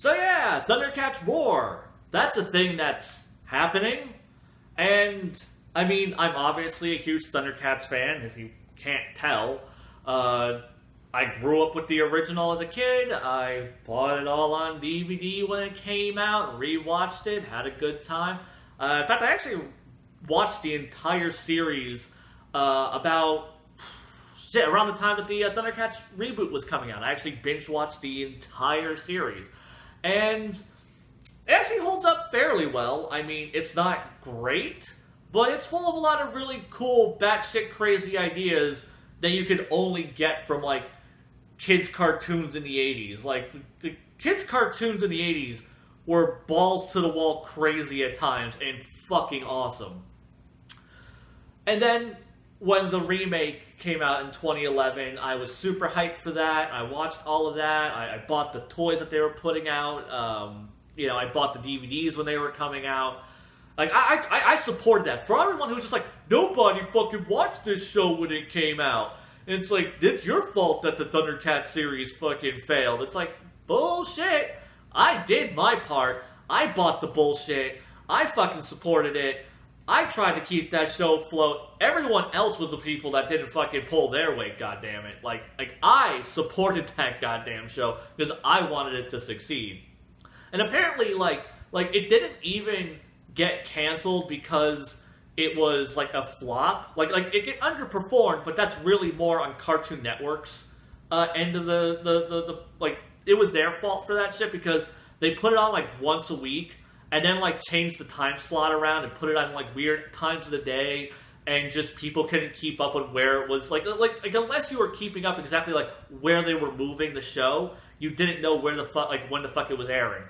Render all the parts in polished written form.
So yeah, ThunderCats Roar. That's a thing that's happening. And, I mean, I'm obviously a huge ThunderCats fan, if you can't tell. Uh, I grew up with the original as a kid. I bought it all on DVD when it came out, rewatched it, had a good time. In fact, I actually watched the entire series about around the time that the ThunderCats reboot was coming out. I actually binge watched the entire series. And it actually holds up fairly well. I mean, it's not great, but it's full of a lot of really cool, batshit crazy ideas that you could only get from, like, kids' cartoons in the 80s. Like, the kids' cartoons in the 80s were balls to the wall crazy at times and fucking awesome. And then, when the remake came out in 2011, I was super hyped for that. I watched all of that. I bought the toys that they were putting out. I bought the DVDs when they were coming out. Like, I supported that. For everyone who's just like, nobody fucking watched this show when it came out. And it's like, it's your fault that the ThunderCats series fucking failed. It's like, bullshit. I did my part. I bought the bullshit. I fucking supported it. I tried to keep that show afloat. Everyone else was the people that didn't fucking pull their weight, goddammit. Like I supported that goddamn show because I wanted it to succeed. And apparently, like it didn't even get canceled because it was like a flop. Like it underperformed, but that's really more on Cartoon Network's end of the like, it was their fault for that shit because they put it on like once a week. And then, like, changed the time slot around and put it on, like, weird times of the day. And just people couldn't keep up with where it was. Like unless you were keeping up exactly, like, where they were moving the show, you didn't know where the fuck, like, when the fuck it was airing.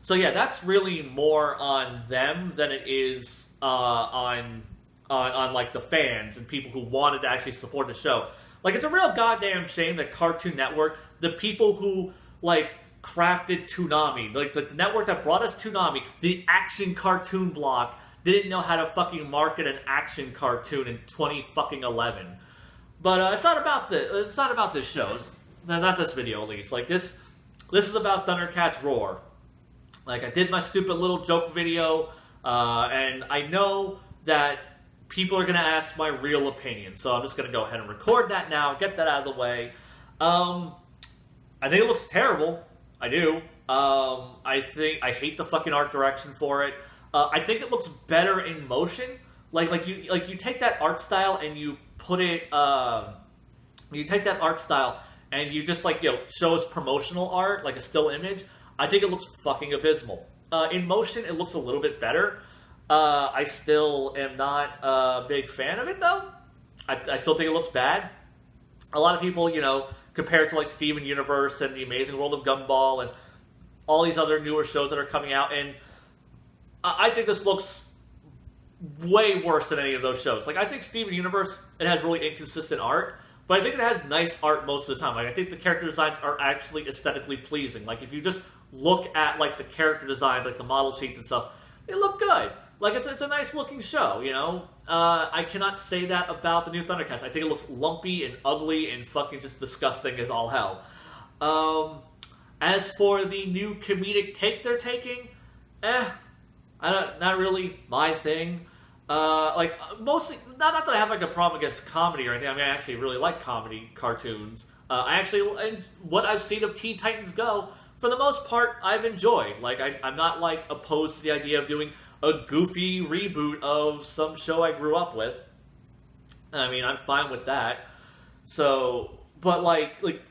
So, yeah, that's really more on them than it is on like, the fans and people who wanted to actually support the show. Like, it's a real goddamn shame that Cartoon Network, the people who, like, crafted Toonami, like the network that brought us Toonami, the action cartoon block, didn't know how to fucking market an action cartoon in 2011. But it's not about this show. Not this video, at least. Like this is about ThunderCats Roar. Like, I did my stupid little joke video, and I know that people are gonna ask my real opinion, so I'm just gonna go ahead and record that now, get that out of the way. I think it looks terrible. I do. I hate the fucking art direction for it. I think it looks better in motion. Like you take that art style and you put it. You take that art style and you just show us promotional art, like a still image. I think it looks fucking abysmal. In motion, it looks a little bit better. I still am not a big fan of it though. I still think it looks bad. A lot of people, compared to like Steven Universe and The Amazing World of Gumball and all these other newer shows that are coming out, and I think this looks way worse than any of those shows. Like, I think Steven Universe, it has really inconsistent art, but I think it has nice art most of the time. Like, I think the character designs are actually aesthetically pleasing. Like, if you just look at like the character designs, like the model sheets and stuff, they look good. Like, it's a nice looking show, I cannot say that about the new ThunderCats. I think it looks lumpy and ugly and fucking just disgusting as all hell. As for the new comedic take they're taking, not really my thing. Mostly, not that I have like a problem against comedy or anything. I mean, I actually really like comedy cartoons. And what I've seen of Teen Titans Go, for the most part, I've enjoyed. Like, I'm not like opposed to the idea of doing a goofy reboot of some show I grew up with. I mean, I'm fine with that. So, but like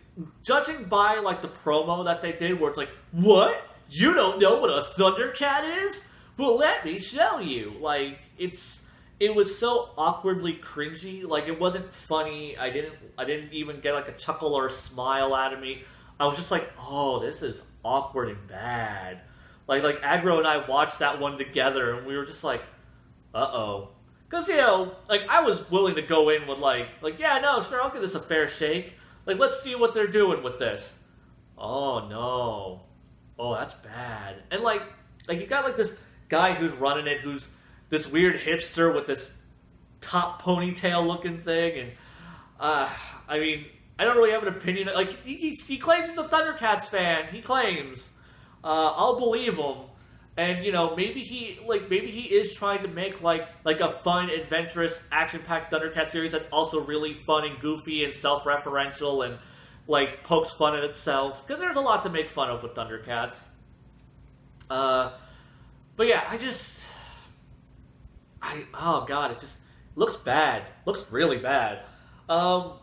judging by like the promo that they did, where it's like, what? You don't know what a ThunderCat is? Well, let me show you. Like, it was so awkwardly cringy. Like, it wasn't funny. I didn't even get like a chuckle or a smile out of me. I was just like, oh, this is awkward and bad. Like Agro and I watched that one together, and we were just like, uh-oh. Because, I was willing to go in with yeah, no, sure, I'll give this a fair shake. Like, let's see what they're doing with this. Oh, no. Oh, that's bad. And, like you got, like, this guy who's running it, who's this weird hipster with this top ponytail-looking thing, and, I mean, I don't really have an opinion. Like he claims he's a ThunderCats fan. He claims. I'll believe him. And maybe he is trying to make like a fun, adventurous, action-packed ThunderCats series that's also really fun and goofy and self-referential and like pokes fun at itself, because there's a lot to make fun of with ThunderCats. But yeah, oh god, it just looks bad. Looks really bad. I'm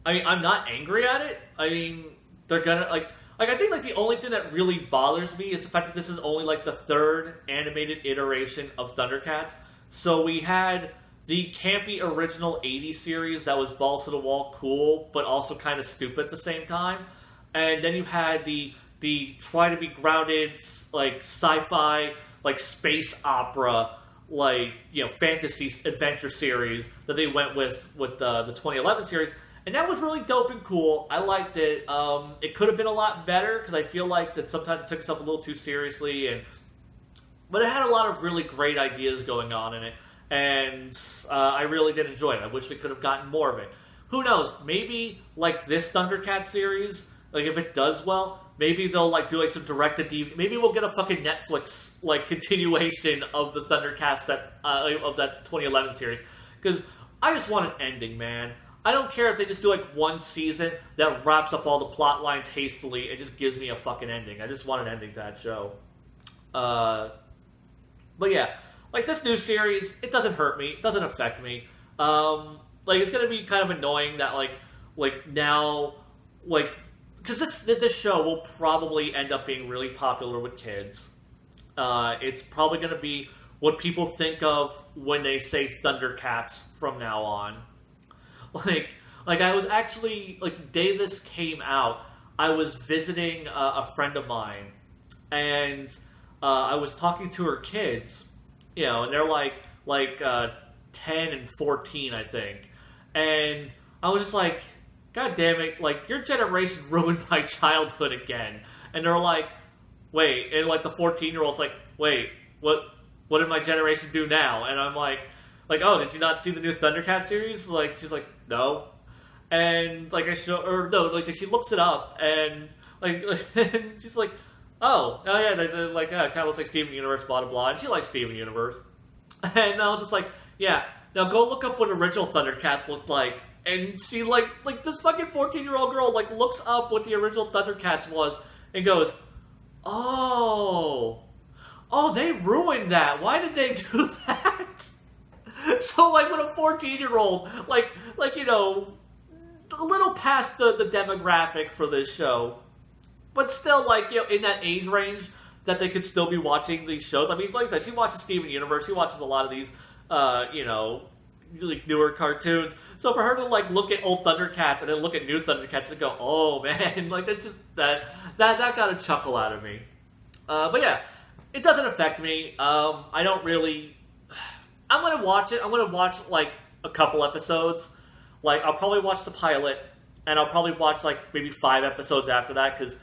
not angry at it. I mean, they're gonna I think the only thing that really bothers me is the fact that this is only the third animated iteration of ThunderCats. So we had the campy original 80s series that was balls to the wall cool, but also kind of stupid at the same time. And then you had the try to be grounded sci-fi space opera fantasy adventure series that they went with the 2011 series. And that was really dope and cool. I liked it. It could have been a lot better, because I feel like that sometimes it took itself a little too seriously. But it had a lot of really great ideas going on in it. And I really did enjoy it. I wish we could have gotten more of it. Who knows? Maybe this ThunderCats series, if it does well, maybe they'll do some direct-to-DVD. Maybe we'll get a fucking Netflix continuation of the ThunderCats of that 2011 series. Because I just want an ending, man. I don't care if they just do one season that wraps up all the plot lines hastily and just gives me a fucking ending. I just want an ending to that show. But yeah, this new series, it doesn't hurt me. It doesn't affect me. It's gonna be kind of annoying that now, because this show will probably end up being really popular with kids. It's probably gonna be what people think of when they say ThunderCats from now on. I was actually, the day this came out, I was visiting a friend of mine, and I was talking to her kids, and they're 10 and 14, I think, and I was just like, God damn it, your generation ruined my childhood again, and they're like, wait, and the 14-year-old's like, wait, what did my generation do now? And I'm like, oh, did you not see the new ThunderCats series? She's like, no. And, I show, or no, she looks it up, and, and she's like, oh yeah, they kind of looks like Steven Universe, blah, blah, blah, and she likes Steven Universe. And I was just like, yeah, now go look up what original ThunderCats looked like. And she, this fucking 14-year-old girl, looks up what the original ThunderCats was, and goes, oh, they ruined that. Why did they do that? So, when a 14-year-old, a little past the demographic for this show, but still, in that age range that they could still be watching these shows. I mean, like I said, she watches Steven Universe, she watches a lot of these, newer cartoons. So for her to, look at old ThunderCats and then look at new ThunderCats and go, oh, man, that's just, that got a chuckle out of me. But yeah, it doesn't affect me. I don't really... I'm going to watch it. I'm going to watch, a couple episodes. I'll probably watch the pilot, and I'll probably watch, maybe 5 episodes after that, because,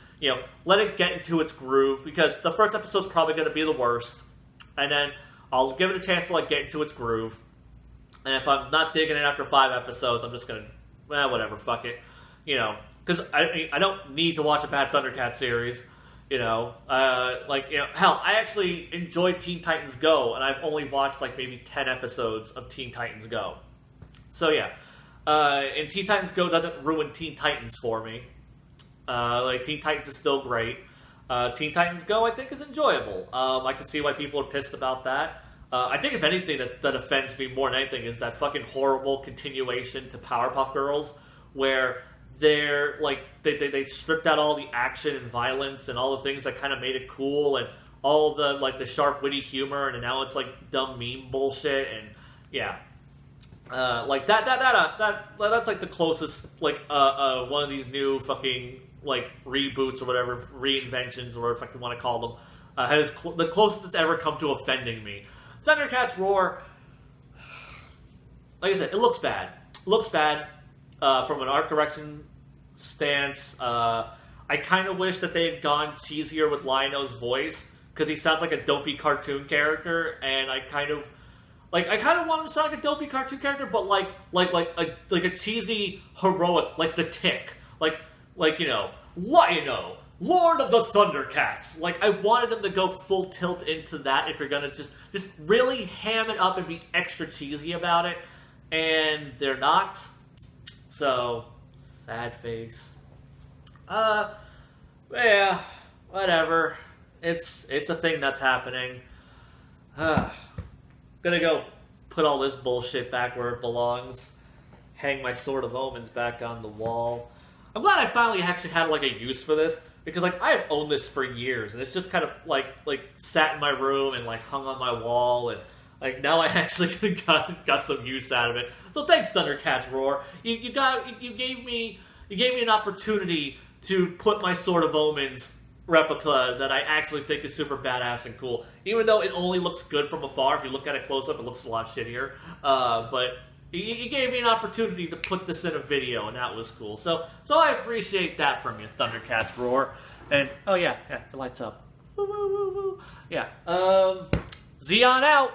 let it get into its groove, because the first episode's probably going to be the worst, and then I'll give it a chance to, get into its groove, and if I'm not digging it after 5 episodes, I'm just going to, whatever, fuck it, because, I don't need to watch a bad ThunderCats series. Hell, I actually enjoyed Teen Titans Go, and I've only watched, maybe 10 episodes of Teen Titans Go. So, yeah. And Teen Titans Go doesn't ruin Teen Titans for me. Teen Titans is still great. Teen Titans Go, I think, is enjoyable. I can see why people are pissed about that. I think, if anything, that offends me more than anything is that fucking horrible continuation to Powerpuff Girls, where they're they stripped out all the action and violence and all the things that kind of made it cool, and all the the sharp, witty humor, and now it's dumb meme bullshit, and yeah, that's the closest one of these new fucking reboots or whatever, reinventions or whatever you want to call them, has the closest it's ever come to offending me. ThunderCats Roar, like I said, it looks bad. It looks bad from an art direction stance. I kind of wish that they had gone cheesier with Lion-O's voice, because he sounds like a dopey cartoon character, and Like, I kind of want him to sound like a dopey cartoon character, but like a cheesy, heroic, like the Tick. Like, you know, Lion-O, Lord of the ThunderCats. Like, I wanted them to go full tilt into that if you're gonna just really ham it up and be extra cheesy about it. And they're not. So, sad face. Yeah, whatever. It's a thing that's happening. Gonna go put all this bullshit back where it belongs. Hang my Sword of Omens back on the wall. I'm glad I finally actually had like a use for this, because like I have owned this for years, and it's just kind of like sat in my room and like hung on my wall, and like now I actually got some use out of it. So thanks, ThunderCats Roar. You gave me an opportunity to put my Sword of Omens replica that I actually think is super badass and cool. Even though it only looks good from afar, if you look at it close up, it looks a lot shittier. But you gave me an opportunity to put this in a video, and that was cool. So I appreciate that from you, ThunderCats Roar. And oh yeah, it lights up. Woo, woo, woo, woo. Yeah. Xeon out.